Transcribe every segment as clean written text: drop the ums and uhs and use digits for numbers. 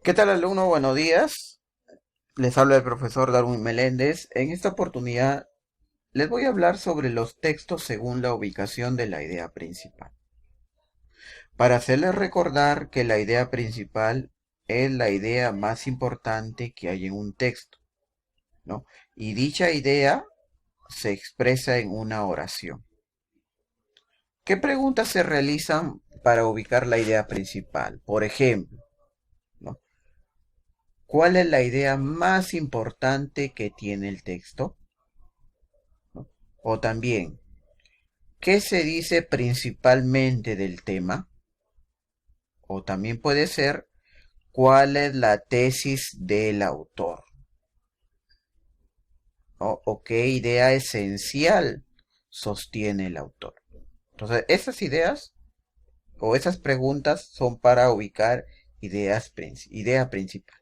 ¿Qué tal, alumno? Buenos días. Les habla el profesor Darwin Meléndez. En esta oportunidad les voy a hablar sobre los textos según la ubicación de la idea principal. Para hacerles recordar que la idea principal es la idea más importante que hay en un texto, ¿no? Y dicha idea se expresa en una oración. ¿Qué preguntas se realizan para ubicar la idea principal? Por ejemplo, ¿no? ¿Cuál es la idea más importante que tiene el texto? ¿No? O también, ¿qué se dice principalmente del tema? O también puede ser, ¿cuál es la tesis del autor? ¿O qué idea esencial sostiene el autor? Entonces, esas ideas o esas preguntas son para ubicar idea principal.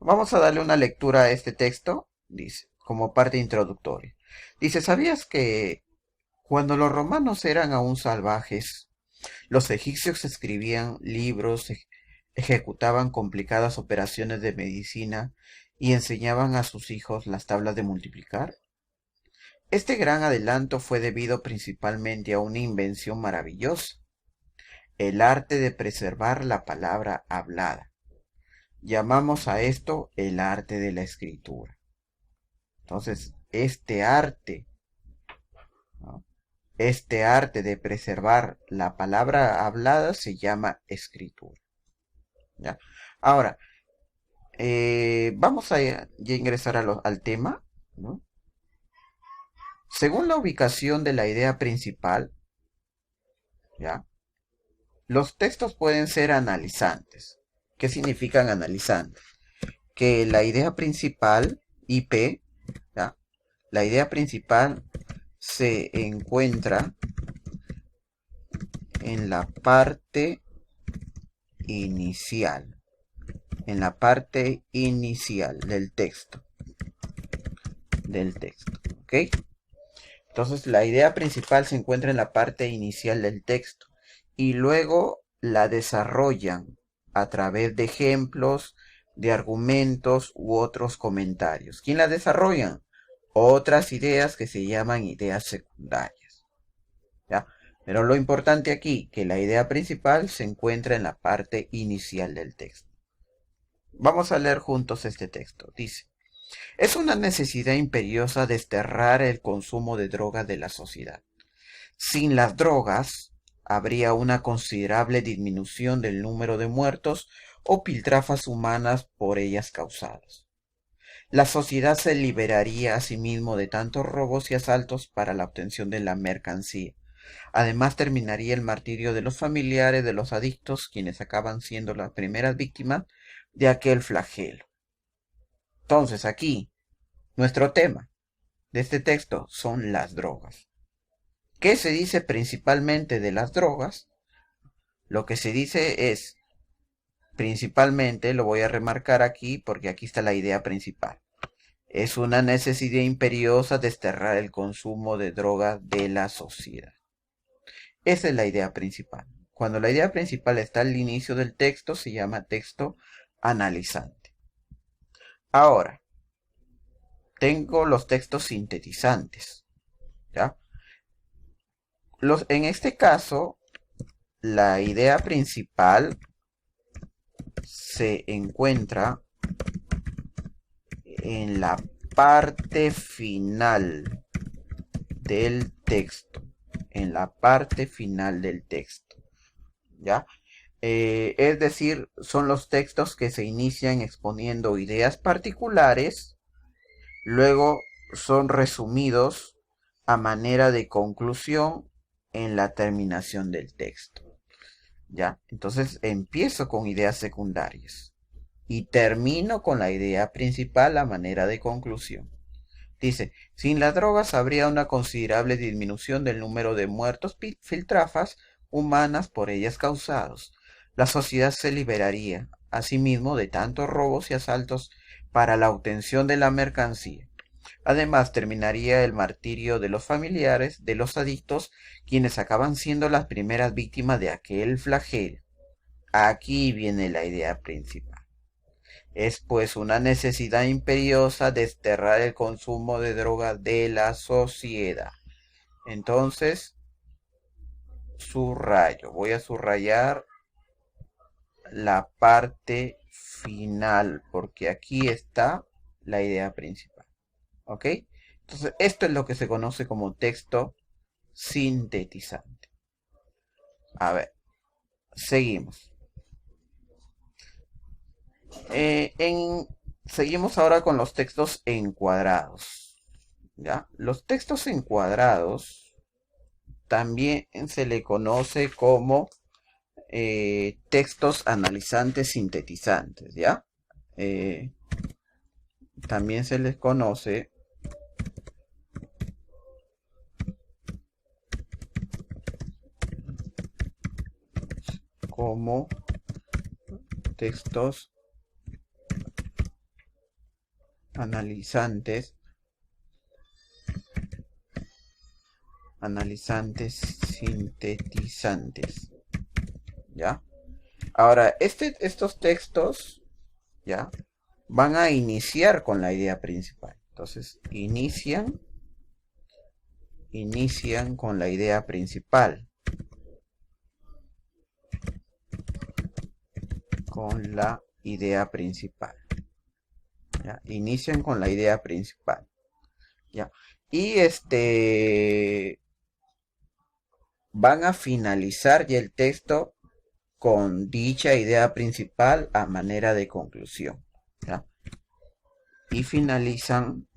Vamos a darle una lectura a este texto, dice, como parte introductoria. Dice, ¿sabías que cuando los romanos eran aún salvajes, los egipcios escribían libros, ejecutaban complicadas operaciones de medicina y enseñaban a sus hijos las tablas de multiplicar? Este gran adelanto fue debido principalmente a una invención maravillosa, el arte de preservar la palabra hablada. Llamamos a esto el arte de la escritura. Entonces, ¿no? Este arte de preservar la palabra hablada se llama escritura. ¿Ya? Ahora, vamos a ya ingresar al tema, ¿no? Según la ubicación de la idea principal, ¿ya? Los textos pueden ser analizantes. ¿Qué significan analizantes? Que la idea principal, IP, ¿ya? La idea principal se encuentra en la parte inicial, del texto, ¿ok? Entonces la idea principal se encuentra en la parte inicial del texto y luego la desarrollan a través de ejemplos, de argumentos u otros comentarios. ¿Quién la desarrollan? Otras ideas que se llaman ideas secundarias, ¿ya? Pero lo importante aquí, que la idea principal se encuentra en la parte inicial del texto. Vamos a leer juntos este texto. Dice, es una necesidad imperiosa desterrar el consumo de drogas de la sociedad. Sin las drogas, habría una considerable disminución del número de muertos o piltrafas humanas por ellas causadas. La sociedad se liberaría a sí mismo de tantos robos y asaltos para la obtención de la mercancía. Además, terminaría el martirio de los familiares de los adictos, quienes acaban siendo las primeras víctimas de aquel flagelo. Entonces, aquí, nuestro tema de este texto son las drogas. ¿Qué se dice principalmente de las drogas? Lo que se dice es, principalmente, lo voy a remarcar aquí porque aquí está la idea principal. Es una necesidad imperiosa desterrar el consumo de drogas de la sociedad. Esa es la idea principal. Cuando la idea principal está al inicio del texto, se llama texto analizante. Ahora, tengo los textos sintetizantes, ¿ya? En este caso, la idea principal se encuentra en la parte final del texto. En la parte final del texto. ¿Ya? Es decir, son los textos que se inician exponiendo ideas particulares, luego son resumidos a manera de conclusión en la terminación del texto. ¿Ya? Entonces empiezo con ideas secundarias y termino con la idea principal a manera de conclusión. Dice, sin las drogas habría una considerable disminución del número de muertos filtrafas humanas por ellas causados. La sociedad se liberaría, asimismo, de tantos robos y asaltos para la obtención de la mercancía. Además, terminaría el martirio de los familiares de los adictos, quienes acaban siendo las primeras víctimas de aquel flagelo. aquí viene la idea principal. Es pues una necesidad imperiosa desterrar el consumo de drogas de la sociedad. Entonces, subrayo. Voy a subrayar la parte final, porque aquí está la idea principal. ¿Ok? Entonces, esto es lo que se conoce como texto sintetizante. A ver, seguimos. Seguimos ahora con los textos encuadrados. ¿Ya? Los textos encuadrados también se le conoce como textos analizantes sintetizantes, ¿ya? Eh, También se les conoce como textos analizantes sintetizantes, ¿ya? Ahora, estos textos, ¿ya? Van a iniciar con la idea principal. Entonces, inician con la idea principal. Con la idea principal. ¿Ya? Inician con la idea principal. ¿Ya? Y van a finalizar ya el texto con dicha idea principal a manera de conclusión. ¿Ya? Y finalizan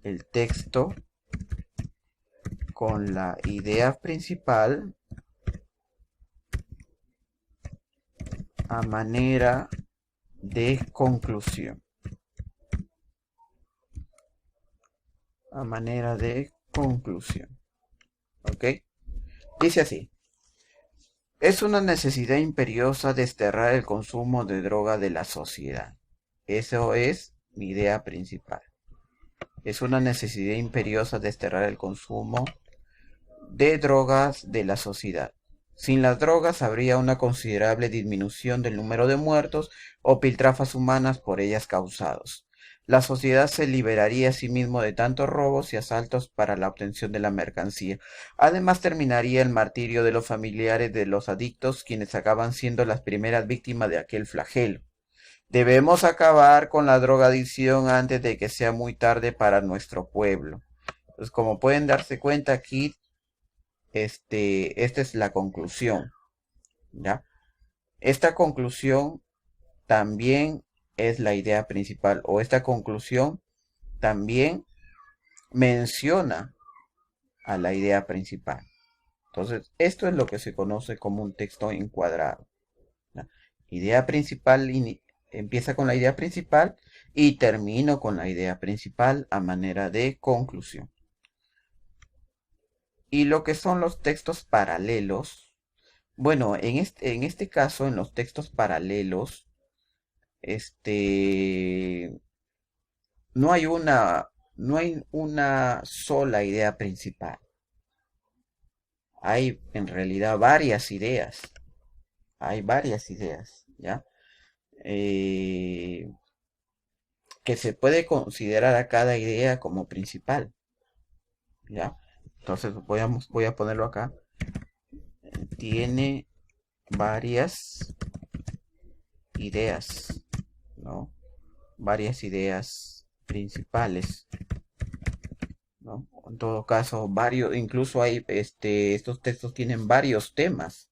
el texto con la idea principal a manera de conclusión. A manera de conclusión. ¿Ok? Dice así. Es una necesidad imperiosa desterrar el consumo de droga de la sociedad. Eso es mi idea principal. Es una necesidad imperiosa desterrar el consumo de drogas de la sociedad. Sin las drogas habría una considerable disminución del número de muertos o piltrafas humanas por ellas causados. La sociedad se liberaría a sí mismo de tantos robos y asaltos para la obtención de la mercancía. Además, terminaría el martirio de los familiares de los adictos, quienes acaban siendo las primeras víctimas de aquel flagelo. Debemos acabar con la drogadicción antes de que sea muy tarde para nuestro pueblo. Pues como pueden darse cuenta aquí, esta es la conclusión, ¿ya? Esta conclusión también es la idea principal, o esta conclusión también menciona a la idea principal. Entonces, esto es lo que se conoce como un texto encuadrado, ¿ya? Idea principal empieza con la idea principal y termino con la idea principal a manera de conclusión. Y lo que son los textos paralelos, bueno, en este caso, en los textos paralelos, este, no hay una sola idea principal. Hay en realidad varias ideas. Hay varias ideas, ¿ya? Eh, que se puede considerar a cada idea como principal, ¿ya? Entonces voy a ponerlo acá. Tiene varias ideas, ¿no? Varias ideas principales, ¿no? En todo caso, varios, incluso hay, estos textos tienen varios temas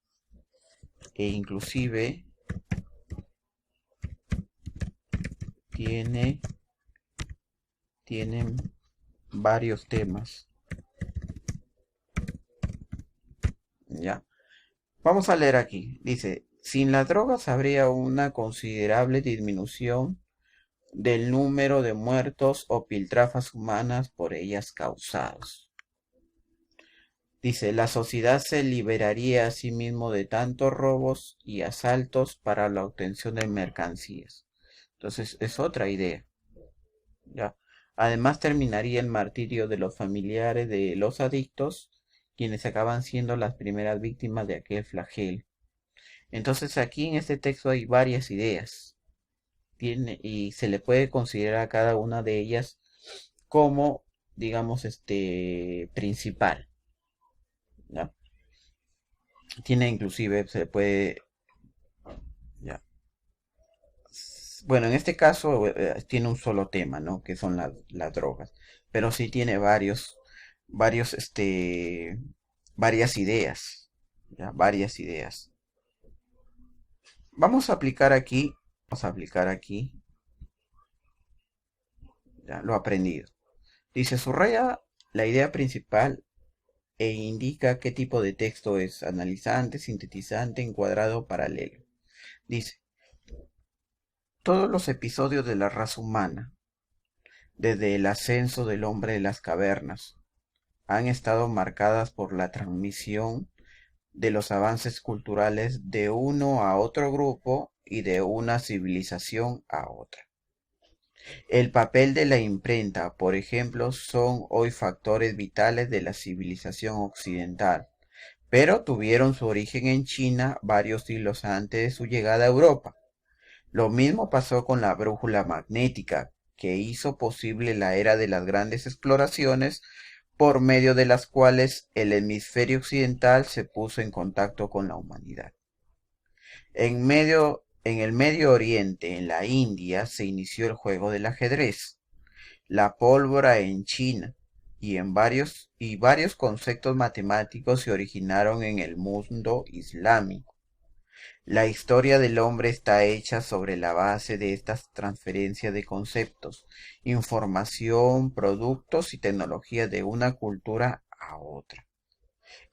e inclusive tienen varios temas, ¿ya? Vamos a leer aquí. Dice, sin las drogas habría una considerable disminución del número de muertos o piltrafas humanas por ellas causados. Dice, la sociedad se liberaría a sí mismo de tantos robos y asaltos para la obtención de mercancías. Entonces, es otra idea, ¿ya? Además, terminaría el martirio de los familiares de los adictos, quienes acaban siendo las primeras víctimas de aquel flagelo. Entonces aquí en este texto hay varias ideas. Y se le puede considerar a cada una de ellas como, digamos, principal. ¿Ya? Tiene inclusive, se le puede, ya. Bueno, en este caso tiene un solo tema, ¿no? Que son las drogas. Pero sí tiene varios, varias ideas, ¿ya? Varias ideas. Vamos a aplicar aquí, ya, lo aprendido. Dice, subraya la idea principal e indica qué tipo de texto es: analizante, sintetizante, encuadrado, paralelo. Dice, todos los episodios de la raza humana, desde el ascenso del hombre de las cavernas, han estado marcadas por la transmisión de los avances culturales de uno a otro grupo y de una civilización a otra. El papel de la imprenta, por ejemplo, son hoy factores vitales de la civilización occidental, pero tuvieron su origen en China varios siglos antes de su llegada a Europa. Lo mismo pasó con la brújula magnética, que hizo posible la era de las grandes exploraciones, por medio de las cuales el hemisferio occidental se puso en contacto con la humanidad. En el Medio Oriente, en la India, se inició el juego del ajedrez, la pólvora en China, y varios conceptos matemáticos se originaron en el mundo islámico. La historia del hombre está hecha sobre la base de estas transferencias de conceptos, información, productos y tecnología de una cultura a otra.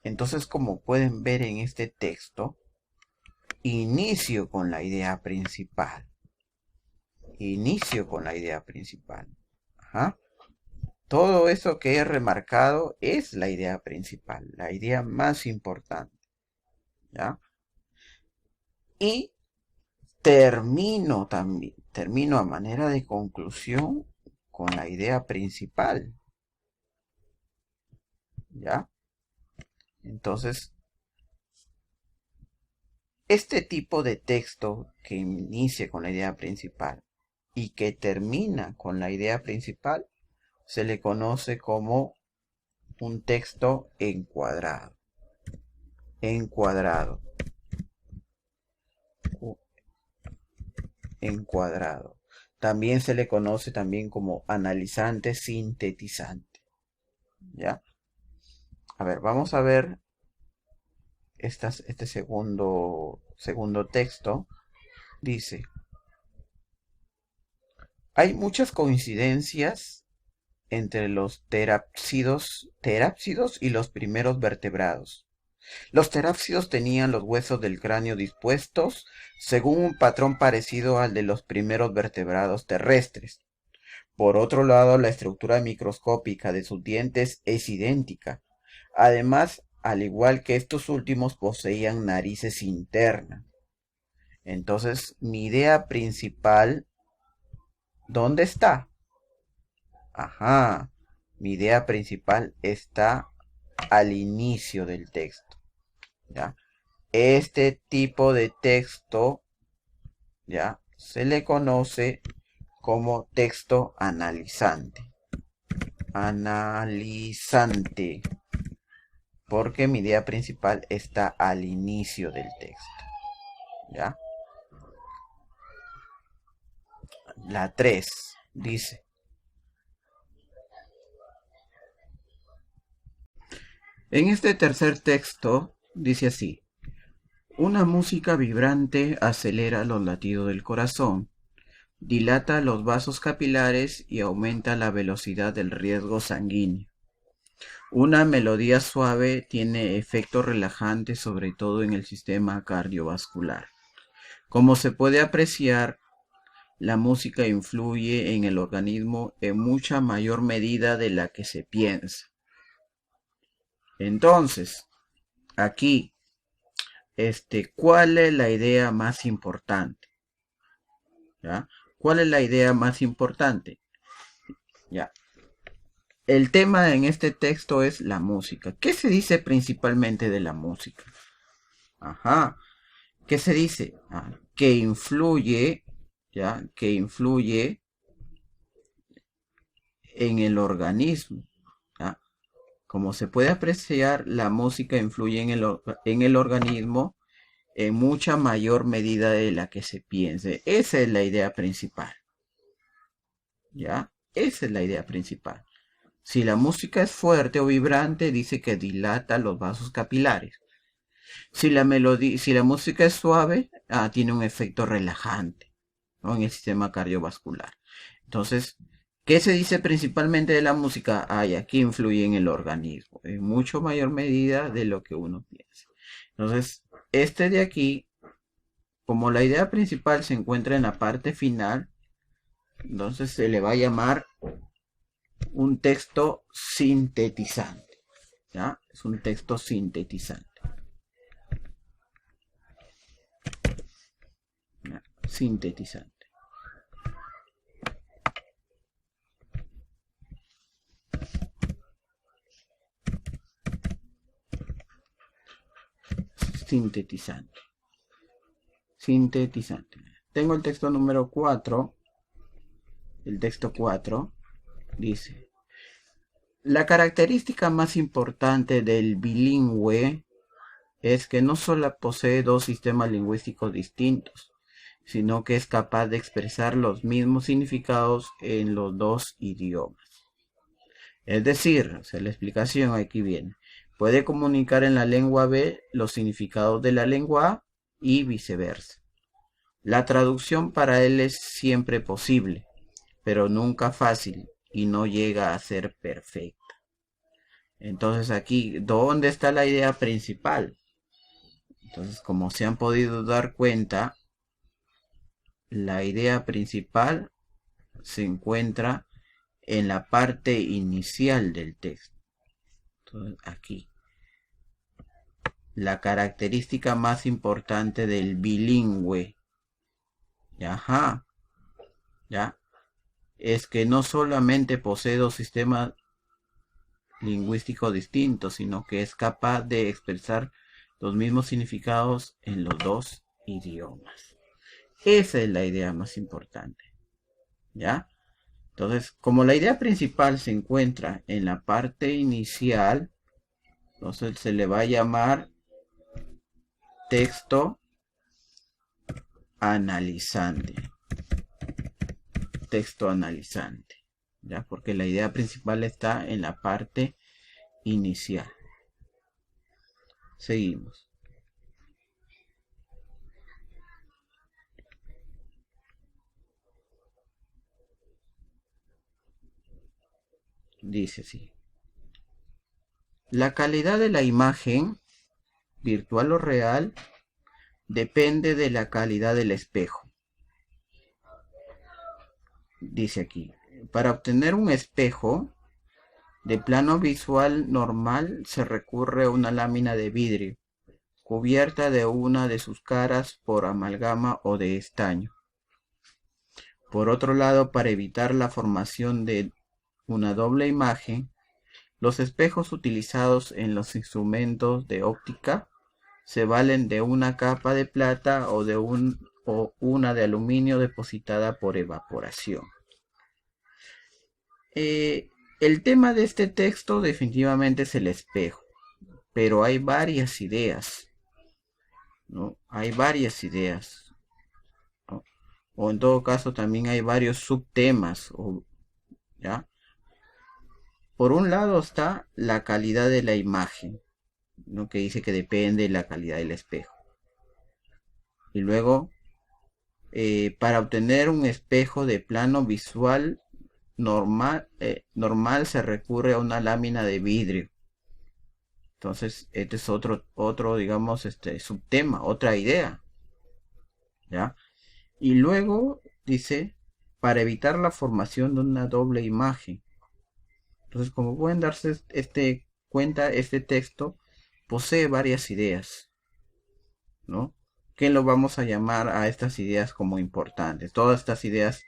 Entonces, como pueden ver en este texto, inicio con la idea principal. Inicio con la idea principal. Ajá. Todo eso que he remarcado es la idea principal, la idea más importante. ¿Ya? Y termino a manera de conclusión con la idea principal. ¿Ya? Entonces, este tipo de texto que inicia con la idea principal y que termina con la idea principal se le conoce como un texto encuadrado. Encuadrado. Encuadrado. También se le conoce también como analizante sintetizante. ¿Ya? A ver, vamos a ver este segundo texto. Dice, hay muchas coincidencias entre los terápsidos y los primeros vertebrados. Los terápsidos tenían los huesos del cráneo dispuestos según un patrón parecido al de los primeros vertebrados terrestres. Por otro lado, la estructura microscópica de sus dientes es idéntica. Además, al igual que estos últimos, poseían narices internas. Entonces, mi idea principal, ¿dónde está? Ajá, mi idea principal está al inicio del texto. ¿Ya? Este tipo de texto, ¿ya?, se le conoce como texto analizante. Analizante. Porque mi idea principal está al inicio del texto. ¿Ya? La 3 dice, en este tercer texto dice así: una música vibrante acelera los latidos del corazón, dilata los vasos capilares y aumenta la velocidad del riego sanguíneo. Una melodía suave tiene efectos relajantes sobre todo en el sistema cardiovascular. Como se puede apreciar, la música influye en el organismo en mucha mayor medida de la que se piensa. Entonces, aquí, ¿cuál es la idea más importante? ¿Ya? ¿Cuál es la idea más importante? Ya. El tema en este texto es la música. ¿Qué se dice principalmente de la música? Ajá. ¿Qué se dice? Que influye, ¿ya? Que influye en el organismo. ¿Ya? Como se puede apreciar, la música influye en el organismo en mucha mayor medida de la que se piense. Esa es la idea principal. ¿Ya? Esa es la idea principal. Si la música es fuerte o vibrante, dice que dilata los vasos capilares. Si la música es suave, tiene un efecto relajante, ¿no? En el sistema cardiovascular. Entonces, ¿qué se dice principalmente de la música? Aquí influye en el organismo, en mucho mayor medida de lo que uno piensa. Entonces, este de aquí, como la idea principal se encuentra en la parte final, entonces se le va a llamar un texto sintetizante. ¿Ya? Es un texto sintetizante. ¿Ya? Sintetizante. Sintetizante. Sintetizante. Tengo el texto número 4. El texto 4 dice: la característica más importante del bilingüe es que no solo posee dos sistemas lingüísticos distintos, sino que es capaz de expresar los mismos significados en los dos idiomas. Es decir, la explicación aquí viene. Puede comunicar en la lengua B los significados de la lengua A y viceversa. La traducción para él es siempre posible, pero nunca fácil y no llega a ser perfecta. Entonces aquí, ¿dónde está la idea principal? Entonces, como se han podido dar cuenta, la idea principal se encuentra en la parte inicial del texto. Entonces, aquí, la característica más importante del bilingüe, ajá, ya, es que no solamente posee dos sistemas lingüísticos distintos, sino que es capaz de expresar los mismos significados en los dos idiomas. Esa es la idea más importante, ¿ya? Entonces, como la idea principal se encuentra en la parte inicial, entonces se le va a llamar texto analizante. Texto analizante, ¿ya? Porque la idea principal está en la parte inicial. Seguimos. Dice así: la calidad de la imagen, virtual o real, depende de la calidad del espejo. Dice aquí, para obtener un espejo de plano visual normal se recurre a una lámina de vidrio cubierta de una de sus caras por amalgama o de estaño. Por otro lado, para evitar la formación de una doble imagen, los espejos utilizados en los instrumentos de óptica se valen de una capa de plata o una de aluminio depositada por evaporación. El tema de este texto definitivamente es el espejo, pero hay varias ideas, ¿no? Hay varias ideas, ¿no? O en todo caso también hay varios subtemas, ¿ya? Por un lado está la calidad de la imagen, ¿no? Que dice que depende de la calidad del espejo. Y luego, para obtener un espejo de plano visual normal se recurre a una lámina de vidrio. Entonces, este es otro, digamos, subtema, otra idea, ¿ya? Y luego dice, para evitar la formación de una doble imagen. Entonces, como pueden darse cuenta, este texto posee varias ideas, ¿no? Que lo vamos a llamar a estas ideas como importantes. Todas estas ideas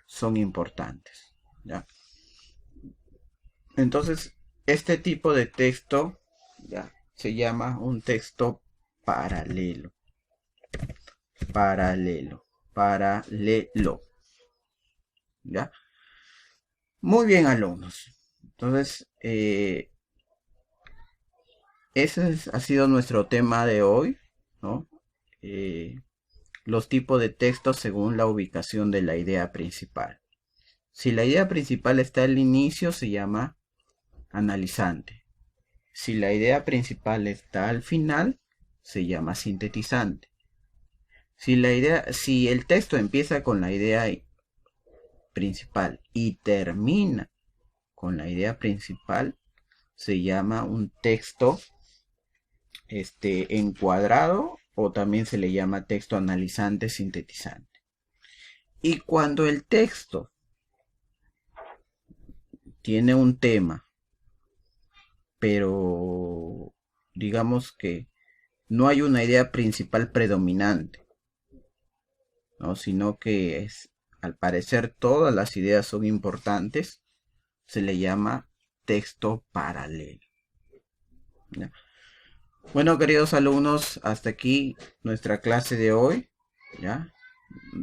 son importantes, ¿ya? Entonces, este tipo de texto ya se llama un texto paralelo. Paralelo. Paralelo. ¿Ya? Muy bien, alumnos. Entonces, ha sido nuestro tema de hoy, ¿no? Eh, los tipos de textos según la ubicación de la idea principal. Si la idea principal está al inicio, se llama analizante. Si la idea principal está al final, se llama sintetizante. Si el texto empieza con la idea principal y termina con la idea principal, se llama un texto encuadrado o también se le llama texto analizante sintetizante. Y cuando el texto tiene un tema, pero digamos que no hay una idea principal predominante, ¿no? Sino que al parecer todas las ideas son importantes, se le llama texto paralelo. ¿Ya? Bueno, queridos alumnos, hasta aquí nuestra clase de hoy. ¿Ya?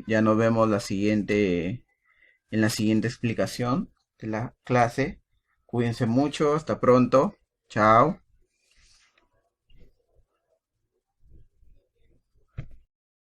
Ya nos vemos en la siguiente explicación de la clase. Cuídense mucho, hasta pronto. Chao.